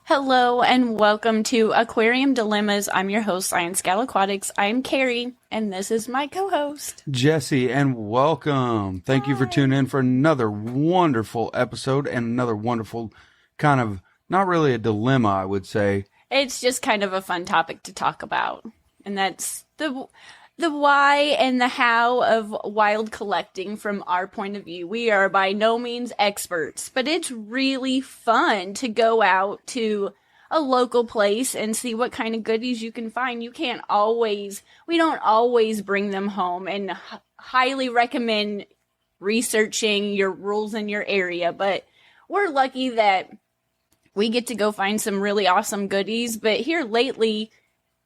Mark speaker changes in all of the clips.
Speaker 1: Hello and welcome to Aquarium Dilemmas. I'm your host, ScienceGal Aquatics. I'm Kerri, and this is my co-host,
Speaker 2: Jesse, and welcome. Thank you for tuning in for another wonderful episode and another wonderful kind of, not really a dilemma, I would say.
Speaker 1: It's just kind of a fun topic to talk about, and that's the why and the how of wild collecting from our point of view. We are by no means experts, but it's really fun to go out to a local place and see what kind of goodies you can find. We don't always bring them home, and highly recommend researching your rules in your area, but we're lucky that we get to go find some really awesome goodies. But here lately,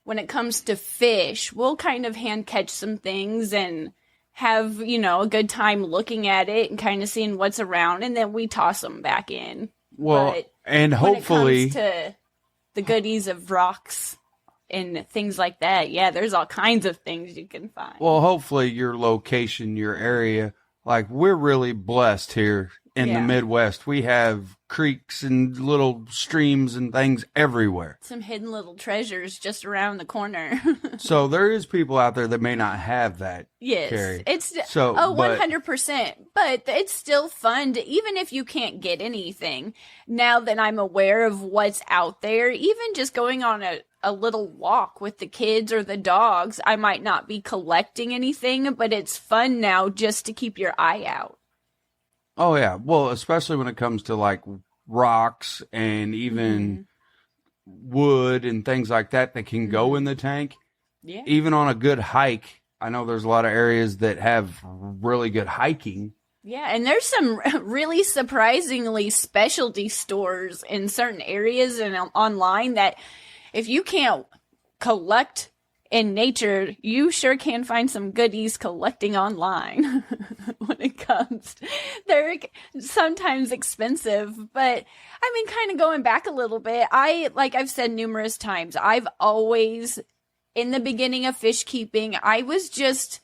Speaker 1: when it comes to fish, we'll kind of hand catch some things and have, a good time looking at it and kind of seeing what's around, and then we toss them back in.
Speaker 2: Well,
Speaker 1: but
Speaker 2: and hopefully,
Speaker 1: when it comes to the goodies of rocks and things like that, yeah, there's all kinds of things you can find.
Speaker 2: well, hopefully your location, your area, like we're really blessed here in the Midwest. We have creeks and little streams and things everywhere.
Speaker 1: Some hidden little treasures just around the corner.
Speaker 2: So there is people out there that may not have that.
Speaker 1: Yes,
Speaker 2: Kerri.
Speaker 1: it's 100%. But it's still fun to, even if you can't get anything. Now that I'm aware of what's out there, even just going on a little walk with the kids or the dogs, I might not be collecting anything, but it's fun now just to keep your eye out.
Speaker 2: Oh, yeah. Well, especially when it comes to like rocks and even wood and things like that can go in the tank.
Speaker 1: Yeah.
Speaker 2: Even on a good hike, I know there's a lot of areas that have really good hiking.
Speaker 1: Yeah, and there's some really surprisingly specialty stores in certain areas and online that if you can't collect in nature, you sure can find some goodies collecting online when it comes. They're sometimes expensive, but I mean, kind of going back a little bit, like I've said numerous times, I've always, in the beginning of fish keeping, I was just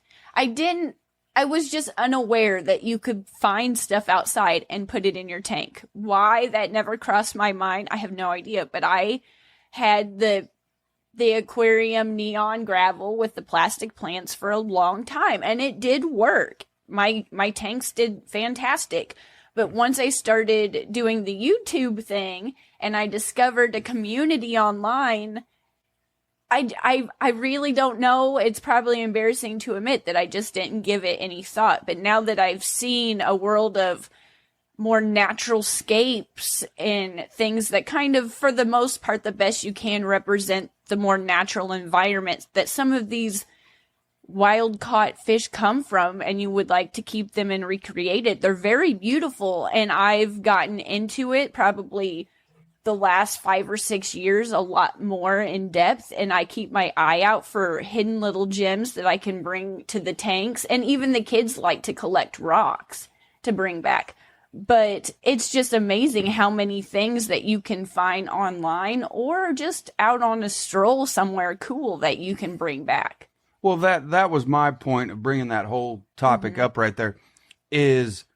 Speaker 1: unaware that you could find stuff outside and put it in your tank. Why that never crossed my mind, I have no idea, but I had the aquarium neon gravel with the plastic plants for a long time, and it did work. My tanks did fantastic. But once I started doing the YouTube thing and I discovered a community online, I really don't know. It's probably embarrassing to admit that I just didn't give it any thought. But now that I've seen a world of more natural scapes and things that kind of, for the most part, the best you can represent the more natural environments that some of these wild caught fish come from, and you would like to keep them and recreate it. They're very beautiful, and I've gotten into it probably the last 5 or 6 years a lot more in depth, and I keep my eye out for hidden little gems that I can bring to the tanks, and even the kids like to collect rocks to bring back. But it's just amazing how many things that you can find online or just out on a stroll somewhere cool that you can bring back.
Speaker 2: Well, that was my point of bringing that whole topic up right there, is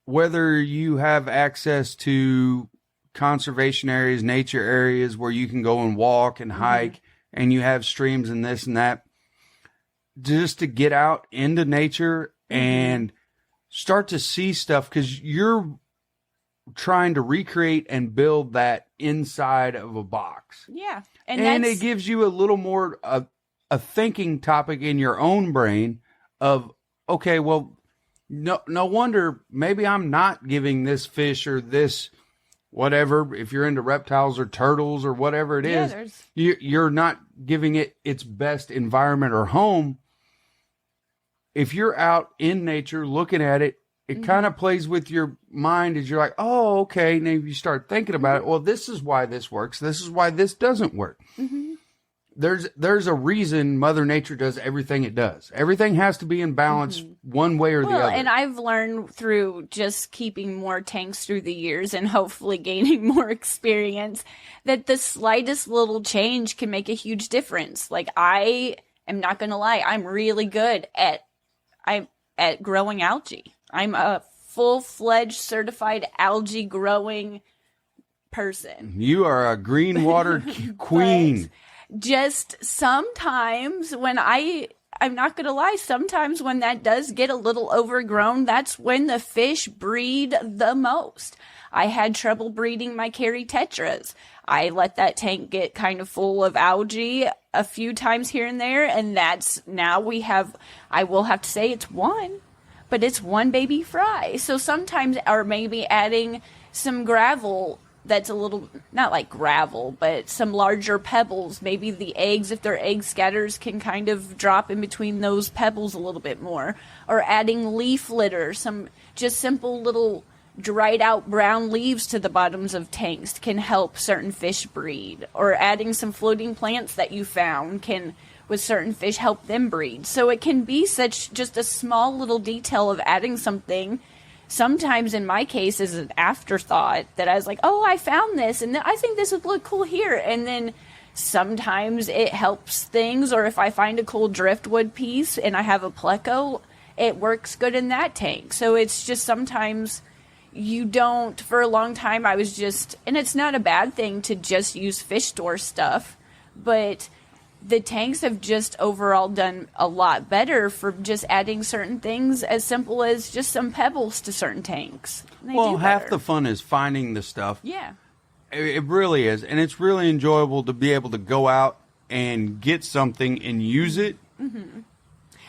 Speaker 2: whether you have access to conservation areas, nature areas where you can go and walk and hike, and you have streams and this and that, just to get out into nature and start to see stuff, because you're trying to recreate and build that inside of a box.
Speaker 1: Yeah.
Speaker 2: And it gives you a little more a thinking topic in your own brain of, okay, well, no wonder maybe I'm not giving this fish or this whatever, if you're into reptiles or turtles or whatever it is, you're not giving it its best environment or home. If you're out in nature looking at it, it kind of plays with your mind as you're like, oh, okay. And if you start thinking about it, well, this is why this works. This is why this doesn't work. There's a reason Mother Nature does everything it does. Everything has to be in balance one way or the other.
Speaker 1: And I've learned through just keeping more tanks through the years and hopefully gaining more experience that the slightest little change can make a huge difference. Like, I am not going to lie, I'm really good at growing algae. I'm a full-fledged certified algae growing person.
Speaker 2: You are a green water queen.
Speaker 1: But just sometimes when I'm not going to lie, sometimes when that does get a little overgrown, that's when the fish breed the most. I had trouble breeding my Kerri tetras. I let that tank get kind of full of algae a few times here and there, and I will have to say it's one, but it's one baby fry. So sometimes, or maybe adding some gravel that's a little, not like gravel, but some larger pebbles. Maybe the eggs, if they're egg scatters, can kind of drop in between those pebbles a little bit more. Or adding leaf litter, some just simple little dried out brown leaves to the bottoms of tanks can help certain fish breed. Or adding some floating plants that you found can, with certain fish, help them breed. So it can be such just a small little detail of adding something. Sometimes in my case is an afterthought that I was like, oh, I found this and I think this would look cool here. And then sometimes it helps things. Or if I find a cool driftwood piece and I have a pleco, it works good in that tank. So it's just sometimes you don't, for a long time I was just, and it's not a bad thing to just use fish store stuff, but the tanks have just overall done a lot better for just adding certain things as simple as just some pebbles to certain tanks.
Speaker 2: Well, half the fun is finding the stuff.
Speaker 1: Yeah.
Speaker 2: It really is. And it's really enjoyable to be able to go out and get something and use it. Mm-hmm.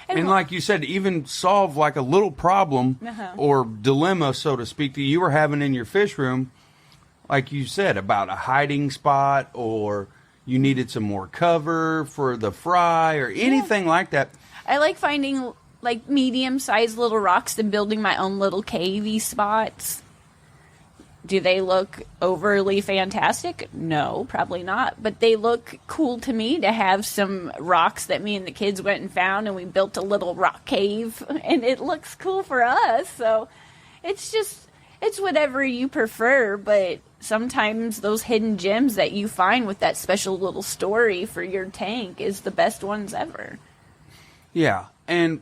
Speaker 2: And like you said, even solve like a little problem or dilemma, so to speak, that you were having in your fish room. Like you said, about a hiding spot, or you needed some more cover for the fry, or anything like that.
Speaker 1: I like finding like medium-sized little rocks and building my own little cavey spots. Do they look overly fantastic? No, probably not. But they look cool to me to have some rocks that me and the kids went and found, and we built a little rock cave, and it looks cool for us. So it's whatever you prefer, but sometimes those hidden gems that you find with that special little story for your tank is the best ones ever.
Speaker 2: Yeah, and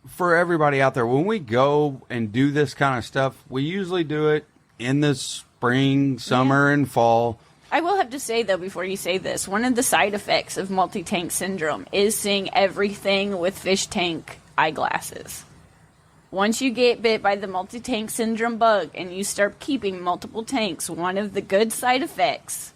Speaker 2: for everybody out there, when we go and do this kind of stuff, we usually do it in the spring, summer, and fall.
Speaker 1: I will have to say, though, before you say this, one of the side effects of multi-tank syndrome is seeing everything with fish tank eyeglasses. Once you get bit by the multi-tank syndrome bug and you start keeping multiple tanks, one of the good side effects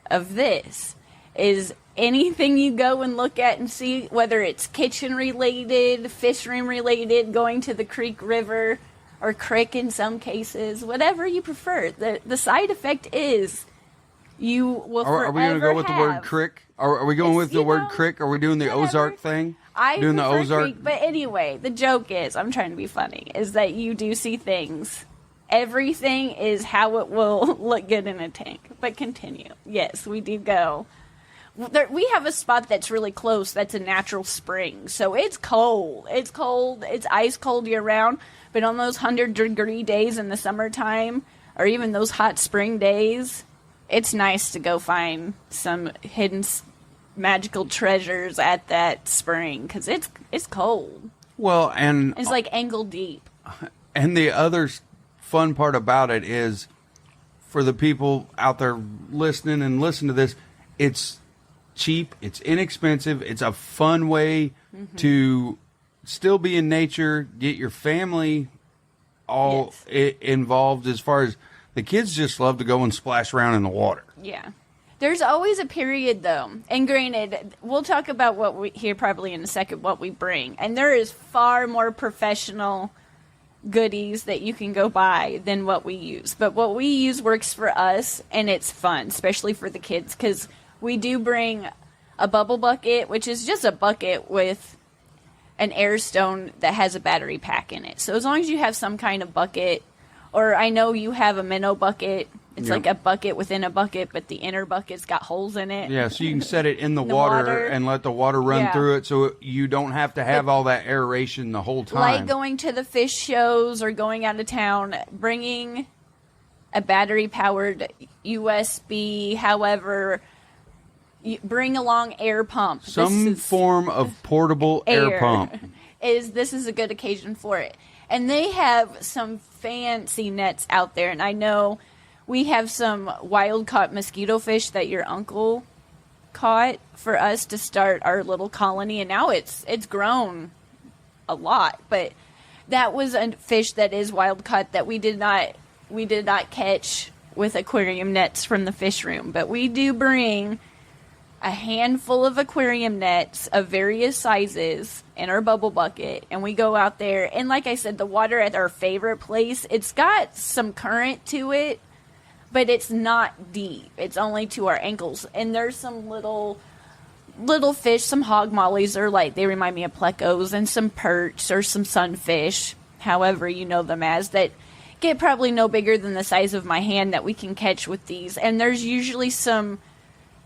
Speaker 1: of this is anything you go and look at and see, whether it's kitchen related, fish room related, going to the creek, river, or creek in some cases, whatever you prefer. The side effect is you will forever
Speaker 2: Are we going to go with the word creek? Are we going with the word creek? Are we doing the Ozark thing?
Speaker 1: I doing the Ozark creek, but anyway, the joke is, I'm trying to be funny, is that you do see things. Everything is how it will look good in a tank. But continue. Yes, we do go. We have a spot that's really close that's a natural spring. So it's cold. It's cold. It's ice cold year round. But on those 100-degree days in the summertime, or even those hot spring days, it's nice to go find some hidden magical treasures at that spring, because it's cold.
Speaker 2: Well, and
Speaker 1: it's like ankle deep.
Speaker 2: And the other fun part about it is, for the people out there listening and listen to this, it's cheap, it's inexpensive, it's a fun way to still be in nature, get your family all involved. As far as the kids just love to go and splash around in the water.
Speaker 1: Yeah. There's always a period, though, and granted, we'll talk about what we here probably in a second, what we bring, and there is far more professional goodies that you can go buy than what we use. But what we use works for us, and it's fun, especially for the kids, because we do bring a bubble bucket, which is just a bucket with an air stone that has a battery pack in it. So as long as you have some kind of bucket, or I know you have a minnow bucket. It's like a bucket within a bucket, but the inner bucket's got holes in it.
Speaker 2: Yeah, so you can set it in the water and let the water run through it, so you don't have to have all that aeration the whole time.
Speaker 1: Like going to the fish shows or going out of town, bringing a battery-powered USB, however, you bring along air pump.
Speaker 2: Some form of portable air pump.
Speaker 1: This is a good occasion for it. And they have some fancy nets out there, and I know we have some wild caught mosquito fish that your uncle caught for us to start our little colony, and now it's grown a lot. But that was a fish that is wild caught that we did not catch with aquarium nets from the fish room. But we do bring a handful of aquarium nets of various sizes in our bubble bucket, and we go out there, and like I said, the water at our favorite place, it's got some current to it, but it's not deep. It's only to our ankles, and there's some little fish, some hog mollies, or like they remind me of plecos, and some perch or some sunfish, however you know them as, that get probably no bigger than the size of my hand that we can catch with these. And there's usually some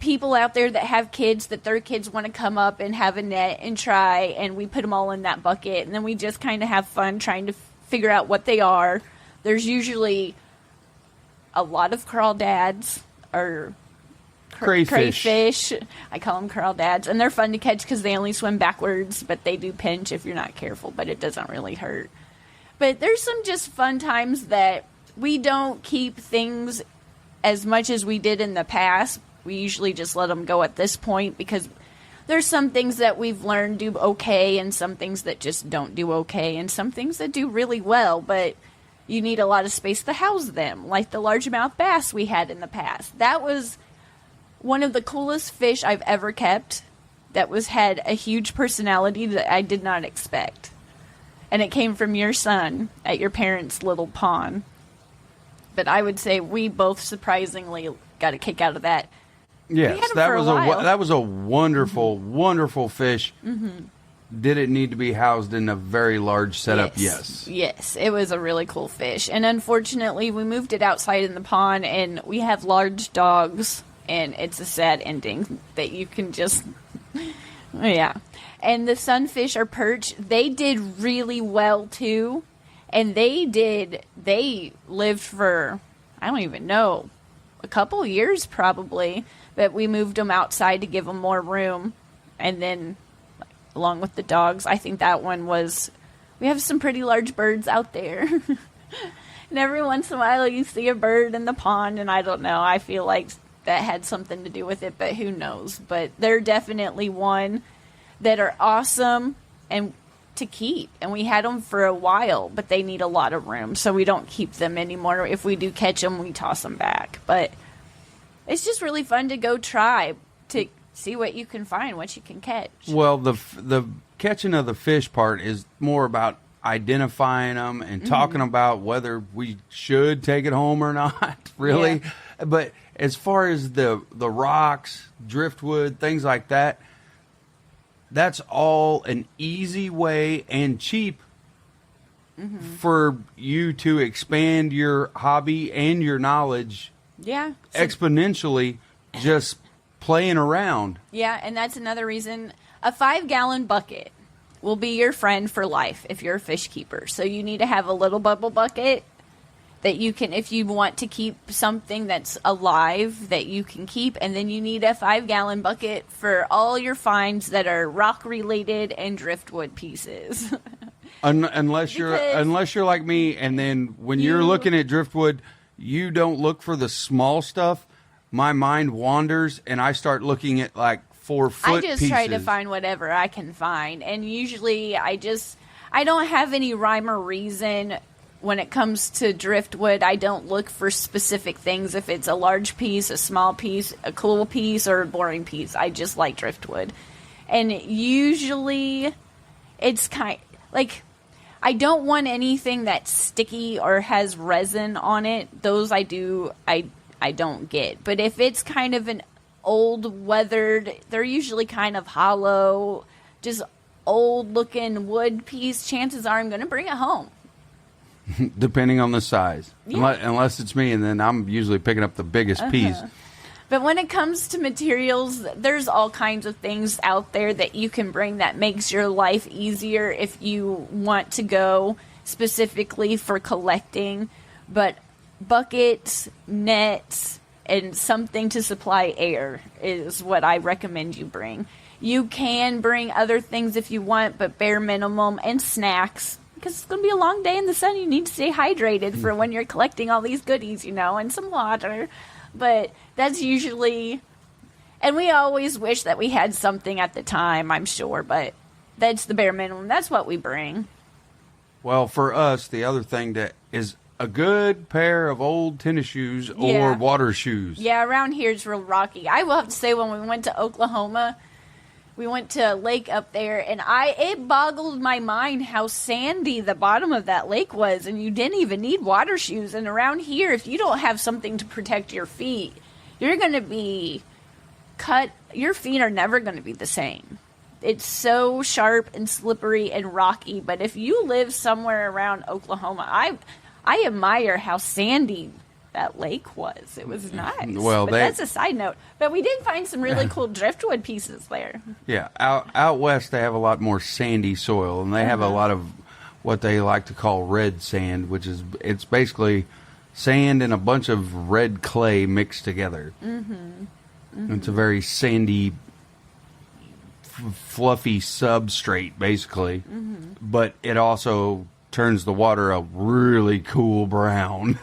Speaker 1: people out there that have kids that their kids want to come up and have a net and try, and we put them all in that bucket, and then we just kind of have fun trying to figure out what they are. There's usually a lot of crawdads or crayfish. I call them crawdads, and they're fun to catch because they only swim backwards, but they do pinch if you're not careful, but it doesn't really hurt. But there's some just fun times that we don't keep things as much as we did in the past. We usually just let them go at this point because there's some things that we've learned do okay and some things that just don't do okay and some things that do really well, but you need a lot of space to house them, like the largemouth bass we had in the past. That was one of the coolest fish I've ever kept that had a huge personality that I did not expect. And it came from your son at your parents' little pond. But I would say we both surprisingly got a kick out of that.
Speaker 2: Yes, that was a wonderful, wonderful fish. Mm-hmm. Did it need to be housed in a very large setup? Yes. Yes,
Speaker 1: it was a really cool fish. And unfortunately, we moved it outside in the pond, and we have large dogs, and it's a sad ending that you can just... yeah. And the sunfish or perch, they did really well, too. And they lived for, I don't even know, a couple years probably. But we moved them outside to give them more room. And then, along with the dogs, I think that one was... We have some pretty large birds out there. And every once in a while you see a bird in the pond, and I don't know. I feel like that had something to do with it, but who knows. But they're definitely one that are awesome and to keep. And we had them for a while, but they need a lot of room, so we don't keep them anymore. If we do catch them, we toss them back. But... it's just really fun to go try to see what you can find, what you can catch.
Speaker 2: Well, the catching of the fish part is more about identifying them and talking about whether we should take it home or not, really. Yeah. But as far as the rocks, driftwood, things like that, that's all an easy way and cheap for you to expand your hobby and your knowledge.
Speaker 1: Yeah.
Speaker 2: Exponentially, just playing around.
Speaker 1: Yeah, and that's another reason a 5-gallon bucket will be your friend for life if you're a fish keeper. So you need to have a little bubble bucket that you can, if you want to keep something that's alive, that you can keep. And then you need a 5-gallon bucket for all your finds that are rock-related and driftwood pieces.
Speaker 2: Unless you're like me, and then when you're looking at driftwood... you don't look for the small stuff. My mind wanders, and I start looking at, like, 4-foot pieces.
Speaker 1: I just try to find whatever I can find. And usually I don't have any rhyme or reason when it comes to driftwood. I don't look for specific things. If it's a large piece, a small piece, a cool piece, or a boring piece, I just like driftwood. And usually it's like... I don't want anything that's sticky or has resin on it. Those I don't get. But if it's kind of an old weathered, they're usually kind of hollow, just old looking wood piece, chances are I'm going to bring it home.
Speaker 2: Depending on the size. Yeah. Unless it's me, and then I'm usually picking up the biggest piece.
Speaker 1: But when it comes to materials, there's all kinds of things out there that you can bring that makes your life easier if you want to go specifically for collecting. But buckets, nets, and something to supply air is what I recommend you bring. You can bring other things if you want, but bare minimum, and snacks. because it's going to be a long day in the sun. You need to stay hydrated for when you're collecting all these goodies, and some water. But that's usually, and we always wish that we had something at the time, I'm sure, but that's the bare minimum. That's what we bring.
Speaker 2: Well, for us, the other thing that is a good pair of old tennis shoes or water shoes.
Speaker 1: Yeah, around here it's real rocky. I will have to say, when we went to Oklahoma, we went to a lake up there, and it boggled my mind how sandy the bottom of that lake was, and you didn't even need water shoes. And around here, if you don't have something to protect your feet, you're going to be cut. Your feet are never going to be the same. It's so sharp and slippery and rocky. But if you live somewhere around Oklahoma, I admire how sandy that lake was. It was nice.
Speaker 2: Well,
Speaker 1: but that's a side note. But we did find some really cool driftwood pieces there.
Speaker 2: Yeah, out west they have a lot more sandy soil, and they have a lot of what they like to call red sand, which is it's basically sand and a bunch of red clay mixed together. It's a very sandy, fluffy substrate, basically, but it also turns the water a really cool brown.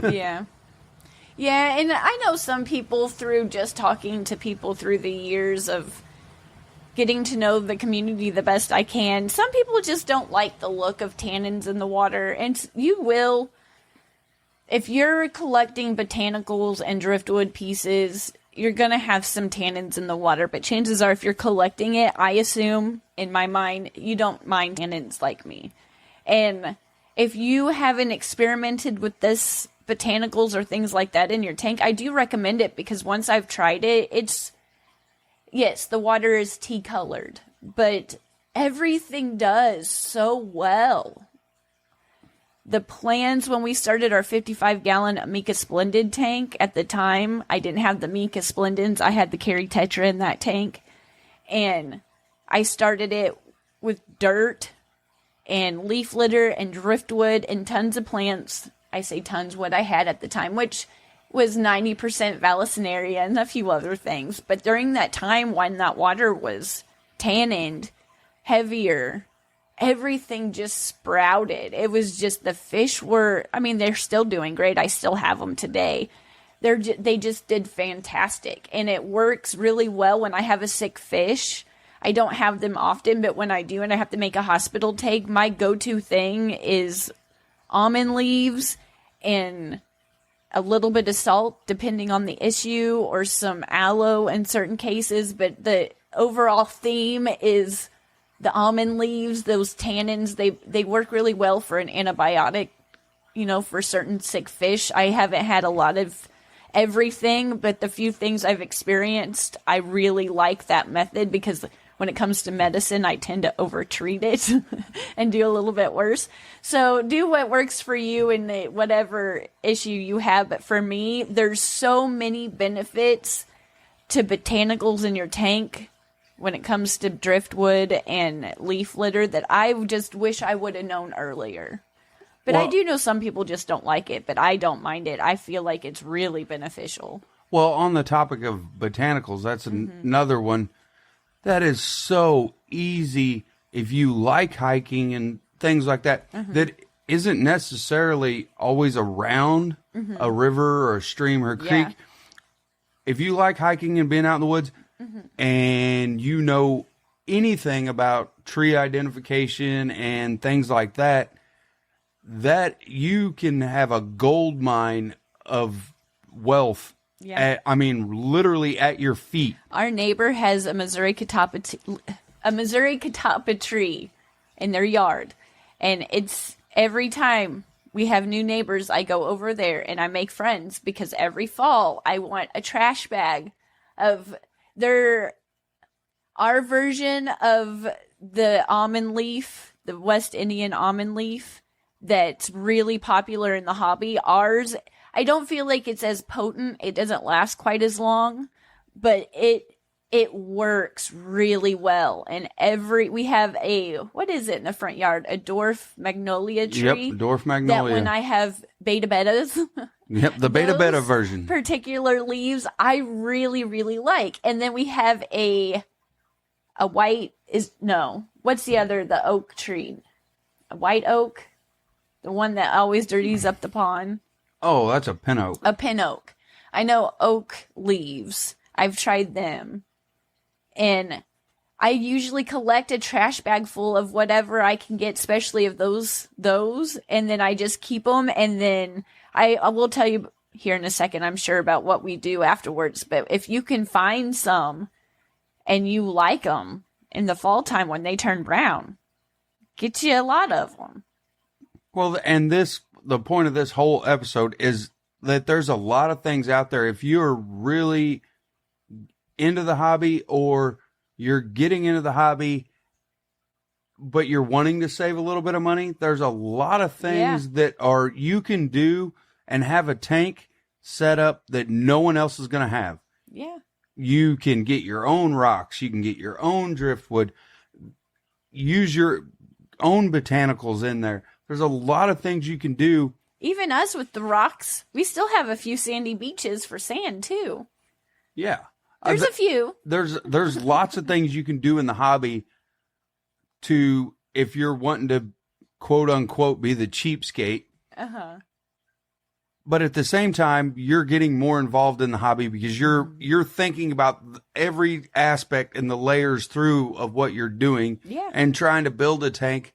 Speaker 1: Yeah, and I know some people, through just talking to people through the years of getting to know the community the best I can, some people just don't like the look of tannins in the water. And you will, if you're collecting botanicals and driftwood pieces, you're going to have some tannins in the water. But chances are, if you're collecting it, I assume, in my mind, you don't mind tannins like me. And if you haven't experimented with this botanicals or things like that in your tank, I do recommend it, because once I've tried it, yes, the water is tea colored, but everything does so well. The plans when we started our 55-gallon Mica Splendid tank, at the time, I didn't have the Mica Splendens. I had the Kerri Tetra in that tank, and I started it with dirt and leaf litter and driftwood and tons of plants. I say tons, what I had at the time, which was 90% Vallisneria and a few other things. But during that time, when that water was tanned, heavier, everything just sprouted. It was just, the fish were, they're still doing great. I still have them today. They just did fantastic. And it works really well when I have a sick fish. I don't have them often, but when I do and I have to make a hospital take, my go-to thing is almond leaves and a little bit of salt, depending on the issue, or some aloe in certain cases. But the overall theme is the almond leaves, those tannins. They work really well for an antibiotic, for certain sick fish. I haven't had a lot of everything, but the few things I've experienced, I really like that method, because when it comes to medicine, I tend to overtreat it and do a little bit worse. So do what works for you in whatever issue you have. But for me, there's so many benefits to botanicals in your tank when it comes to driftwood and leaf litter that I just wish I would have known earlier. But I do know some people just don't like it, but I don't mind it. I feel like it's really beneficial.
Speaker 2: Well, on the topic of botanicals, that's another one that is so easy if you like hiking and things like that, that isn't necessarily always around a river or a stream or a creek. If you like hiking and being out in the woods and you know anything about tree identification and things like that, that you can have a gold mine of wealth. Literally at your feet.
Speaker 1: Our neighbor has a Missouri catappa tree in their yard. And it's every time we have new neighbors, I go over there and I make friends, because every fall I want a trash bag of our version of the almond leaf, the West Indian almond leaf, that's really popular in the hobby. Ours, I don't feel like it's as potent. It doesn't last quite as long, but it works really well. And we have what is it in the front yard? A dwarf magnolia tree.
Speaker 2: Yep, dwarf magnolia.
Speaker 1: That when I have beta betas.
Speaker 2: Yep, the beta beta version.
Speaker 1: Particular leaves I really, really like. And then we have a white what's the other, the oak tree? A white oak? The one that always dirties up the pond.
Speaker 2: Oh, that's a pin oak.
Speaker 1: A pin oak. I know oak leaves. I've tried them. And I usually collect a trash bag full of whatever I can get, especially of those, and then I just keep them. And then I will tell you here in a second, I'm sure, about what we do afterwards. But if you can find some and you like them in the fall time when they turn brown, get you a lot of them.
Speaker 2: Well, and the point of this whole episode is that there's a lot of things out there. If you're really into the hobby, or you're getting into the hobby, but you're wanting to save a little bit of money, there's a lot of things that you can do and have a tank set up that no one else is going to have.
Speaker 1: Yeah.
Speaker 2: You can get your own rocks. You can get your own driftwood. Use your own botanicals in there. There's a lot of things you can do.
Speaker 1: Even us with the rocks, we still have a few sandy beaches for sand too.
Speaker 2: Yeah.
Speaker 1: There's a few.
Speaker 2: There's lots of things you can do in the hobby to, if you're wanting to quote unquote be the cheapskate.
Speaker 1: Uh-huh.
Speaker 2: But at the same time, you're getting more involved in the hobby because you're thinking about every aspect and the layers through of what you're doing, and trying to build a tank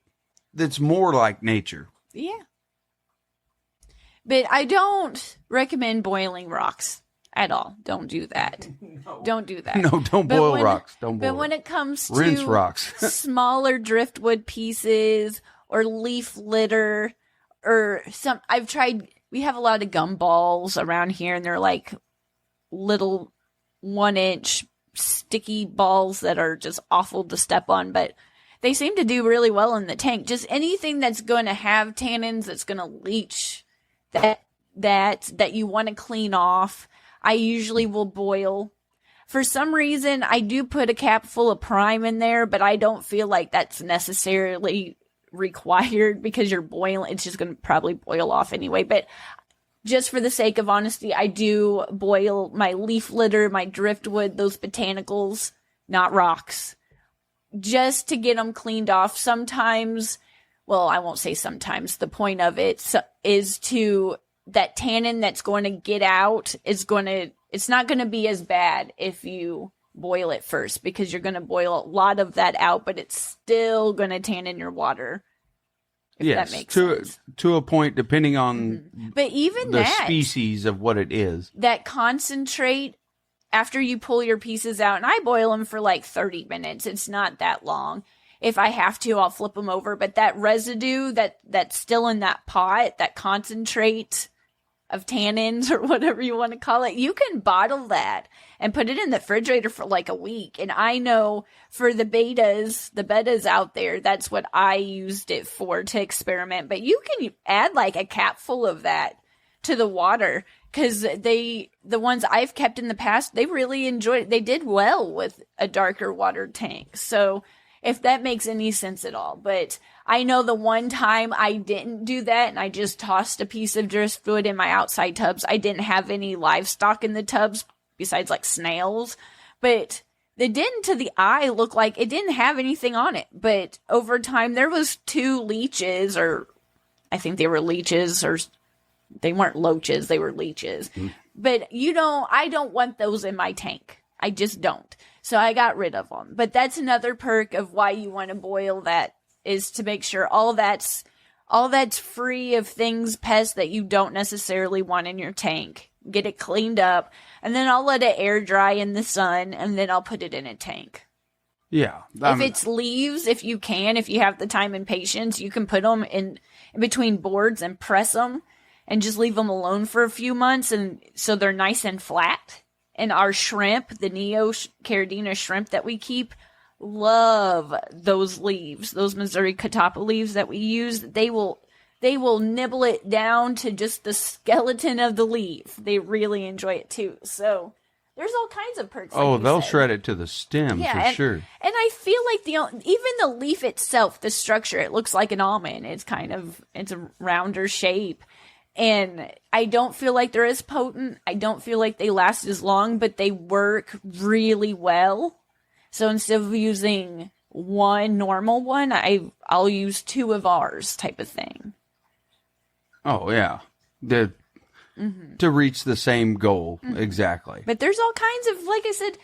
Speaker 2: that's more like nature.
Speaker 1: Yeah. But I don't recommend boiling rocks at all. Don't do that. No. Don't do that.
Speaker 2: No, don't boil rocks. Don't boil.
Speaker 1: But when it comes to
Speaker 2: rinse rocks,
Speaker 1: smaller driftwood pieces or leaf litter or I've tried. We have a lot of gumballs around here, and they're like little 1-inch sticky balls that are just awful to step on, but they seem to do really well in the tank. Just anything that's going to have tannins, that's going to leach that you want to clean off, I usually will boil. For some reason, I do put a cap full of prime in there, but I don't feel like that's necessarily required because you're boiling. It's just going to probably boil off anyway. But just for the sake of honesty, I do boil my leaf litter, my driftwood, those botanicals, not rocks, just to get them cleaned off. Sometimes, well, I won't say sometimes. The point of it is to that tannin that's going to get out it's not going to be as bad if you boil it first, because you're going to boil a lot of that out, but it's still going to tan in your water. If that makes sense.
Speaker 2: To a point, depending on
Speaker 1: but even
Speaker 2: the species of what it is.
Speaker 1: That concentrate, after you pull your pieces out, and I boil them for like 30 minutes. It's not that long. If I have to, I'll flip them over. But that residue that's still in that pot, that concentrate of tannins or whatever you want to call it, you can bottle that and put it in the refrigerator for like a week. And I know for the bettas out there, that's what I used it for, to experiment. But you can add like a capful of that to the water, because the ones I've kept in the past, they really enjoyed it. They did well with a darker water tank. So if that makes any sense at all. But I know the one time I didn't do that and I just tossed a piece of driftwood in my outside tubs. I didn't have any livestock in the tubs besides like snails, but it didn't to the eye look like it didn't have anything on it. But over time there was 2 leeches, or I think they were leeches, or they weren't loaches, they were leeches. But I don't want those in my tank. I just don't. So I got rid of them. But that's another perk of why you want to boil that, is to make sure all that's free of things, pests that you don't necessarily want in your tank. Get it cleaned up, and then I'll let it air dry in the sun, and then I'll put it in a tank.
Speaker 2: Yeah.
Speaker 1: If it's leaves, if you have the time and patience, you can put them in between boards and press them and just leave them alone for a few months, and so they're nice and flat. And our shrimp, the Neo Caridina shrimp that we keep, love those leaves, those Missouri Catawba leaves that we use. They will nibble it down to just the skeleton of the leaf. They really enjoy it too. So there's all kinds of perks.
Speaker 2: They'll shred it to the stem for sure.
Speaker 1: And I feel like even the leaf itself, the structure, it looks like an almond. It's a rounder shape. And I don't feel like they're as potent. I don't feel like they last as long, but they work really well. So instead of using one normal one, I'll use 2 of ours type of thing.
Speaker 2: Oh, yeah. To reach the same goal. Exactly.
Speaker 1: But there's all kinds of, like I said,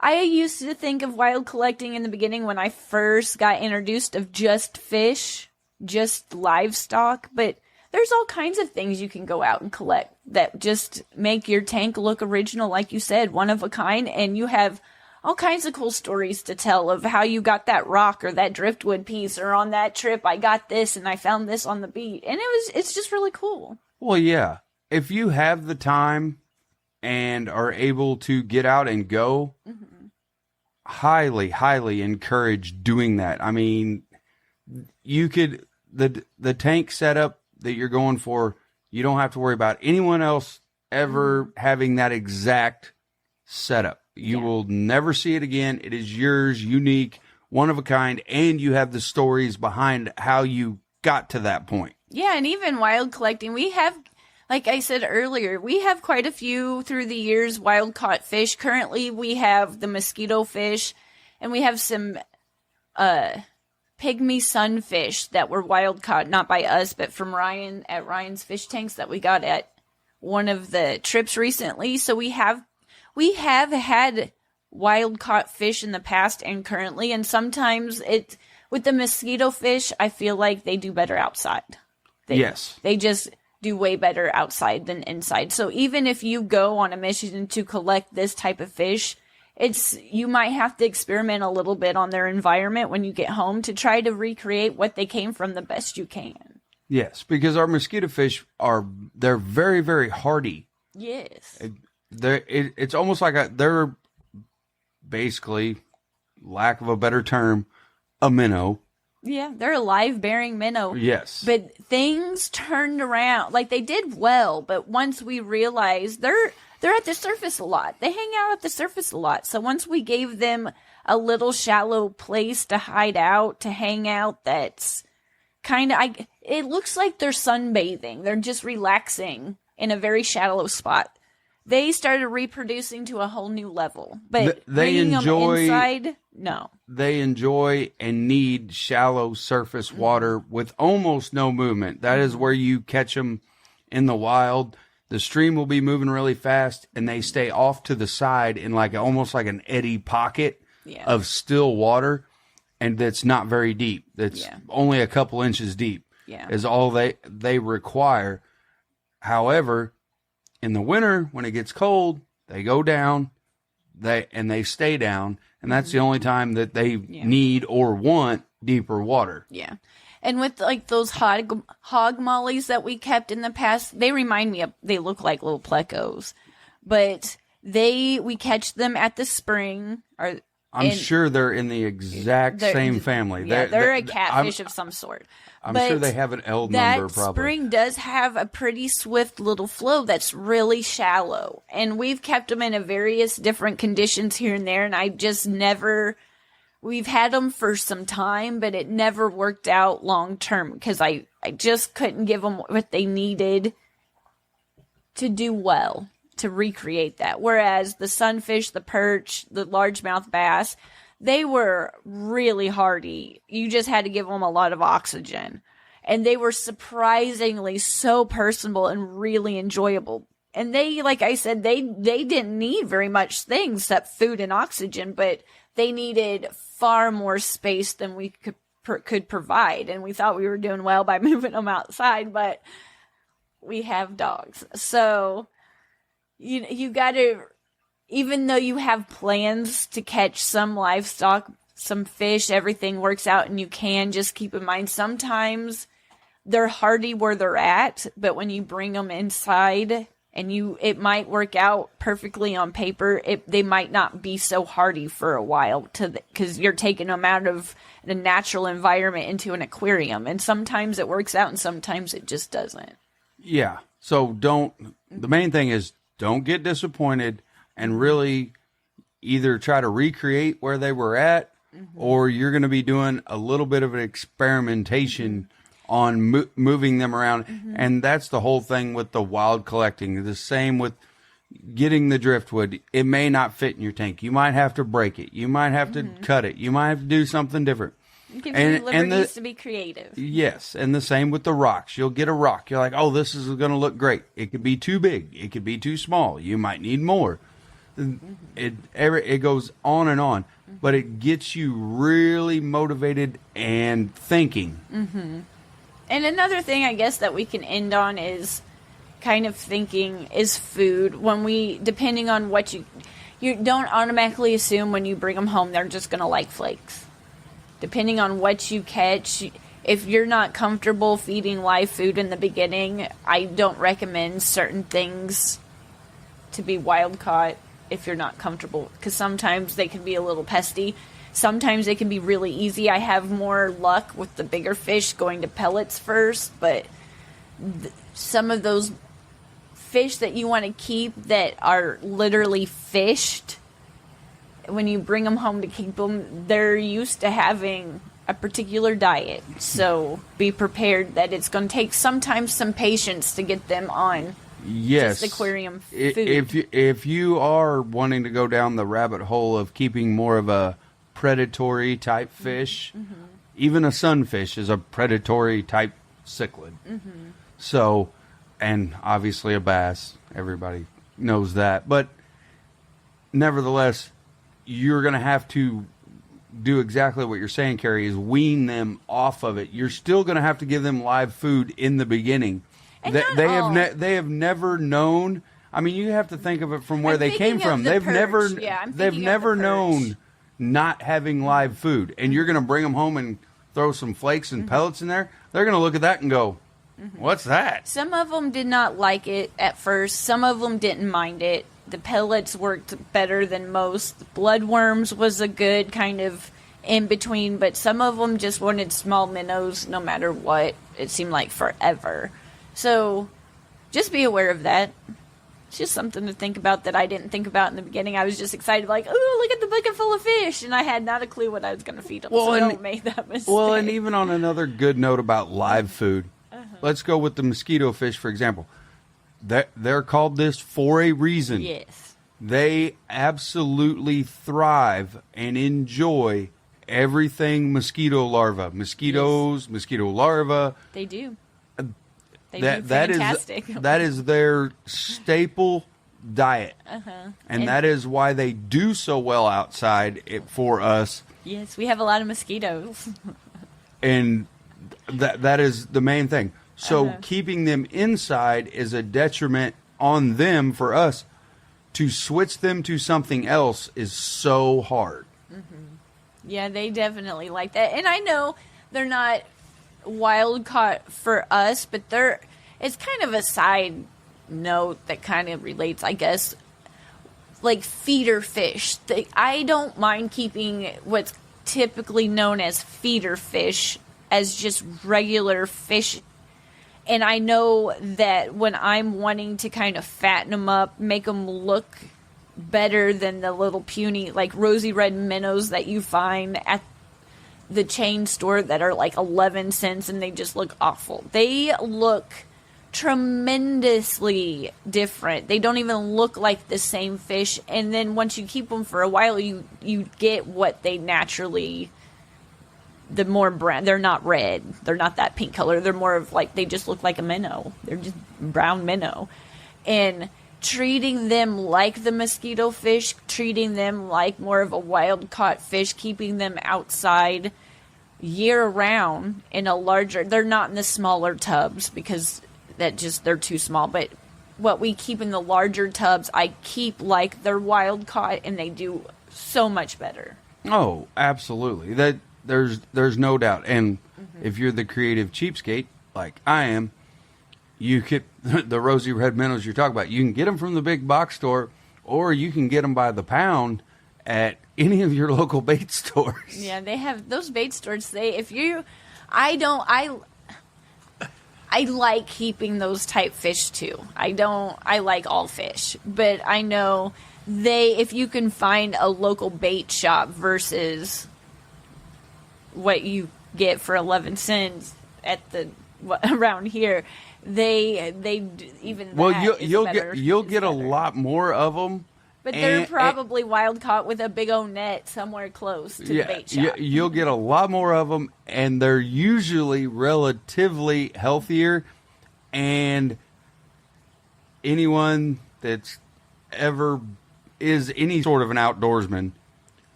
Speaker 1: I used to think of wild collecting in the beginning when I first got introduced of just fish, just livestock, but there's all kinds of things you can go out and collect that just make your tank look original, like you said, one of a kind, and you have all kinds of cool stories to tell of how you got that rock or that driftwood piece, or on that trip I got this and I found this on the beach, and it's just really cool.
Speaker 2: Well, yeah. If you have the time and are able to get out and go, highly, highly encourage doing that. I mean, you could, the tank setup that you're going for, you don't have to worry about anyone else ever having that exact setup. You will never see it again. It is yours, unique, one of a kind, and you have the stories behind how you got to that point.
Speaker 1: Yeah, and even wild collecting, we have, like I said earlier, we have quite a few through the years wild caught fish. Currently, we have the mosquito fish, and we have some pygmy sunfish that were wild caught, not by us, but from Ryan at Ryan's Fish Tanks that we got at one of the trips recently. So we have had wild caught fish in the past and currently, and sometimes with the mosquito fish, I feel like they do better outside. They just do way better outside than inside. So even if you go on a mission to collect this type of fish, you might have to experiment a little bit on their environment when you get home to try to recreate what they came from the best you can.
Speaker 2: Yes, because our mosquito fish they're very, very hardy.
Speaker 1: Yes.
Speaker 2: It's almost like they're basically, lack of a better term, a minnow.
Speaker 1: Yeah, they're a live-bearing minnow.
Speaker 2: Yes.
Speaker 1: But things turned around. Like, they did well, but once we realized they're at the surface a lot. They hang out at the surface a lot. So once we gave them a little shallow place to hide out, to hang out, that's kind of, it looks like they're sunbathing. They're just relaxing in a very shallow spot. They started reproducing to a whole new level. But
Speaker 2: they
Speaker 1: bringing
Speaker 2: enjoy
Speaker 1: them inside, no.
Speaker 2: They enjoy and need shallow surface water with almost no movement. That is where you catch them in the wild. The stream will be moving really fast, and they stay off to the side in almost like an eddy pocket of still water, and that's not very deep. That's only a couple inches deep. Is all they require. However, in the winter, when it gets cold, they go down, they stay down, and that's the only time that they need or want deeper water. Yeah.
Speaker 1: And with those hog mollies that we kept in the past, they remind me they look like little plecos, but we catch them at the spring.
Speaker 2: I'm sure they're in the exact same family.
Speaker 1: Yeah, they're a catfish of some sort.
Speaker 2: I'm sure they have an L number, probably. That
Speaker 1: spring does have a pretty swift little flow that's really shallow. And we've kept them in various different conditions here and there, and I just never... We've had them for some time, but it never worked out long term because I just couldn't give them what they needed to do well, to recreate that. Whereas the sunfish, the perch, the largemouth bass, they were really hardy. You just had to give them a lot of oxygen. And they were surprisingly so personable and really enjoyable. And they, like I said, they didn't need very much things except food and oxygen, but they needed far more space than we could provide. And we thought we were doing well by moving them outside, but we have dogs. So you got to, even though you have plans to catch some livestock, some fish, everything works out and you can, just keep in mind sometimes they're hardy where they're at, but when you bring them inside and it might work out perfectly on paper, they might not be so hardy for a while because you're taking them out of the natural environment into an aquarium. And sometimes it works out and sometimes it just doesn't.
Speaker 2: Yeah. So the main thing is don't get disappointed and really either try to recreate where they were at or you're going to be doing a little bit of an experimentation on moving them around. And that's the whole thing with the wild collecting. The same with getting the driftwood. It may not fit in your tank. You might have to break it. You might have to cut it. You might have to do something different.
Speaker 1: It gives you liberties to be creative.
Speaker 2: Yes, and the same with the rocks. You'll get a rock. You're like, oh, this is going to look great. It could be too big. It could be too small. You might need more. It goes on and on. But it gets you really motivated and thinking.
Speaker 1: Mm-hmm. And another thing, I guess, that we can end on is kind of thinking is food. When depending on what you don't automatically assume when you bring them home they're just going to like flakes. Depending on what you catch, if you're not comfortable feeding live food in the beginning, I don't recommend certain things to be wild caught if you're not comfortable. Because sometimes they can be a little pesty. Sometimes they can be really easy. I have more luck with the bigger fish going to pellets first, but some of those fish that you want to keep that are literally fished, when you bring them home to keep them, they're used to having a particular diet. So be prepared that it's going to take sometimes some patience to get them on just aquarium food.
Speaker 2: If you are wanting to go down the rabbit hole of keeping more of a predatory type fish, even a sunfish is a predatory type cichlid. So, and obviously a bass, everybody knows that. But nevertheless, you're going to have to do exactly what you're saying, Kerri, is wean them off of it. You're still going to have to give them live food in the beginning. They have never known. I mean, you have to think of it from where they came from. They've never known not having live food. And you're going to bring them home and throw some flakes and pellets in there. They're going to look at that and go, what's that?
Speaker 1: Some of them did not like it at first. Some of them didn't mind it. The pellets worked better than most. The bloodworms was a good kind of in between, but some of them just wanted small minnows no matter what. It seemed like forever. So just be aware of that. It's just something to think about that I didn't think about in the beginning. I was just excited, like, oh, look at the bucket full of fish, and I had not a clue what I was going to feed them, so don't make that mistake.
Speaker 2: Well, and even on another good note about live food, let's go with the mosquito fish, for example. They're called this for a reason.
Speaker 1: Yes.
Speaker 2: They absolutely thrive and enjoy everything mosquito larva. Mosquitoes, mosquito larva.
Speaker 1: They do. They do fantastic.
Speaker 2: That is their staple diet. And that is why they do so well outside for us.
Speaker 1: Yes, we have a lot of mosquitoes.
Speaker 2: And that is the main thing. So keeping them inside is a detriment on them for us. To switch them to something else is so hard.
Speaker 1: Yeah, they definitely like that. And I know they're not wild caught for us, but it's kind of a side note that kind of relates, I guess, like feeder fish. I don't mind keeping what's typically known as feeder fish as just regular fish. And I know that when I'm wanting to kind of fatten them up, make them look better than the little puny, like rosy red minnows that you find at the chain store that are like 11 cents and they just look awful. They look tremendously different. They don't even look like the same fish. And then once you keep them for a while, you get what they naturally... The more brown, they're not red. They're not that pink color. They're more of like, they just look like a minnow. They're just brown minnow. And treating them like the mosquito fish, treating them like more of a wild caught fish, keeping them outside year round in a larger, they're not in the smaller tubs because they're too small. But what we keep in the larger tubs, I keep like they're wild caught and they do so much better.
Speaker 2: Oh, absolutely. There's no doubt. And if you're the creative cheapskate, like I am, you get the rosy red minnows you're talking about. You can get them from the big box store, or you can get them by the pound at any of your local bait stores.
Speaker 1: Yeah, they have those bait stores. I like keeping those type fish too. I like all fish, but I know if you can find a local bait shop versus what you get for 11 cents at around here, you'll get a lot more of them, But they're probably wild caught with a big old net somewhere close to the bait shop.
Speaker 2: You'll get a lot more of them, and they're usually relatively healthier. And anyone that's ever is any sort of an outdoorsman,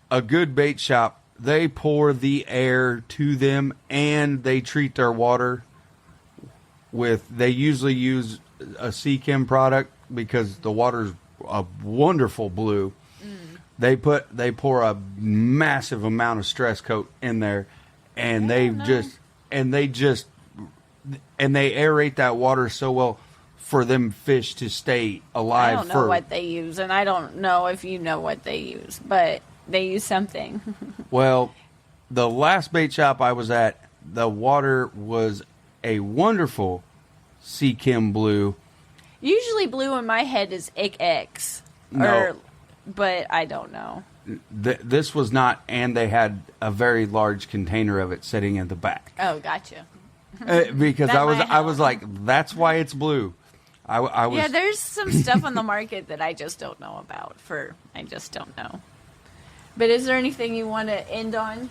Speaker 2: a good bait shop, they pour the air to them, and they treat their water they usually use a Sea-Chem product because the water's a wonderful blue. They pour a massive amount of stress coat in there, and they aerate that water so well for them fish to stay alive.
Speaker 1: I don't know what they use, and I don't know if you know what they use, but they use something.
Speaker 2: Well, the last bait shop I was at, the water was a wonderful Sea-Chem blue.
Speaker 1: Usually blue in my head is X.
Speaker 2: No.
Speaker 1: But I don't know.
Speaker 2: This was not, and they had a very large container of it sitting in the back.
Speaker 1: Oh, gotcha.
Speaker 2: Because I was like, that's why it's blue. I was.
Speaker 1: Yeah, there's some stuff on the market that I just don't know about. I just don't know. But is there anything you want to end on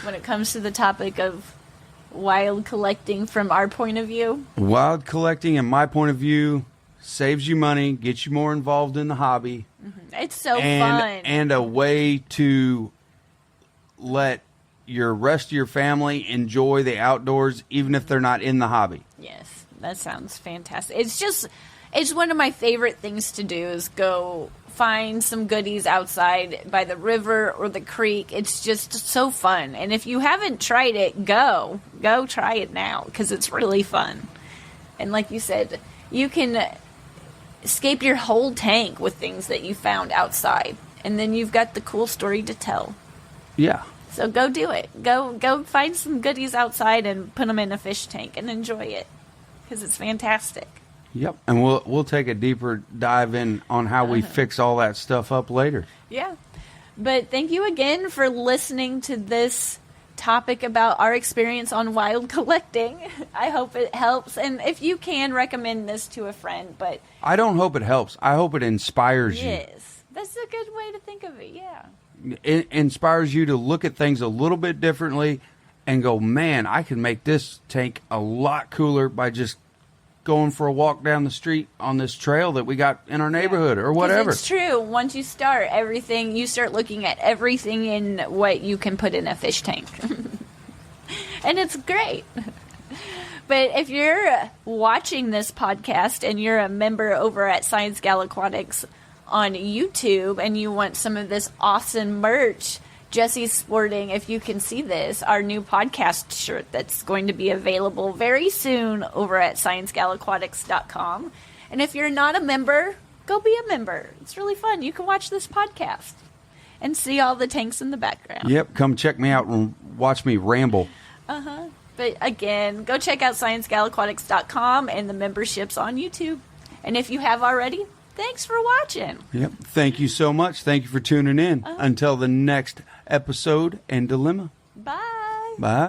Speaker 1: when it comes to the topic of wild collecting from our point of view?
Speaker 2: Wild collecting, in my point of view, saves you money, gets you more involved in the hobby.
Speaker 1: It's so fun.
Speaker 2: And a way to let your rest of your family enjoy the outdoors, even if they're not in the hobby.
Speaker 1: Yes, that sounds fantastic. It's one of my favorite things to do is go find some goodies outside by the river or the creek. It's just so fun. And if you haven't tried it, go try it now because it's really fun. And like you said, you can escape your whole tank with things that you found outside, and then you've got the cool story to tell.
Speaker 2: Yeah.
Speaker 1: So go do it. Go find some goodies outside and put them in a fish tank and enjoy it because it's fantastic.
Speaker 2: Yep. And we'll take a deeper dive in on how we fix all that stuff up later.
Speaker 1: Yeah. But thank you again for listening to this topic about our experience on wild collecting. I hope it helps, and if you can, recommend this to a friend. But
Speaker 2: I don't hope it helps. I hope it inspires you.
Speaker 1: Yes, that's a good way to think of it. Yeah,
Speaker 2: it inspires you to look at things a little bit differently and go, man, I can make this tank a lot cooler by just going for a walk down the street on this trail that we got in our neighborhood or whatever.
Speaker 1: It's true. Once you start you start looking at everything in what you can put in a fish tank. And it's great. But if you're watching this podcast and you're a member over at ScienceGal Aquatics on YouTube and you want some of this awesome merch, Jesse's sporting, if you can see this, our new podcast shirt that's going to be available very soon over at ScienceGalAquatics.com. And if you're not a member, go be a member. It's really fun. You can watch this podcast and see all the tanks in the background.
Speaker 2: Yep, come check me out and watch me ramble.
Speaker 1: But again, go check out ScienceGalAquatics.com and the memberships on YouTube. And if you have already, thanks for watching.
Speaker 2: Yep. Thank you so much. Thank you for tuning in. Until the next episode and dilemma.
Speaker 1: Bye.
Speaker 2: Bye.